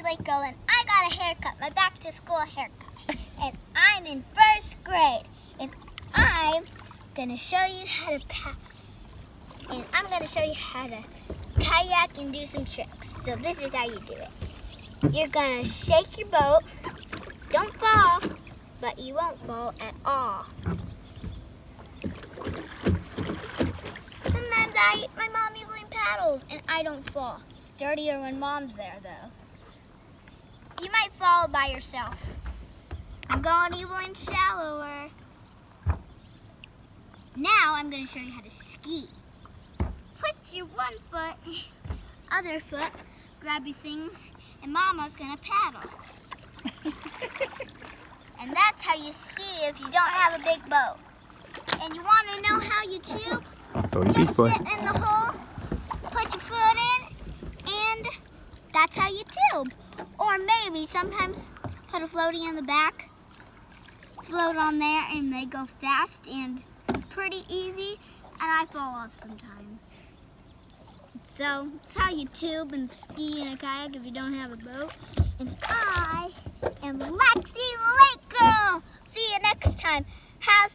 Lake Girl, and I got a haircut, my back to school haircut. And I'm in first grade, and I'm gonna show you how to kayak and do some tricks. So this is how you do it. You're gonna shake your boat. Don't fall, but you won't fall at all. Sometimes my mom usually paddles and I don't fall. Sturdier when mom's there though. You might fall by yourself. I'm going even shallower. Now I'm going to show you how to ski. Put your one foot, other foot, grab your things, and Mama's going to paddle. And that's how you ski if you don't have a big boat. And you want to know how you tube? Just sit in the hole, put your foot in, and that's how you tube. Or maybe sometimes put a floaty in the back, float on there, and they go fast and pretty easy, and I fall off sometimes. So it's how you tube and ski in a kayak if you don't have a boat. And I am Lexi Lake Girl. See you next time. Have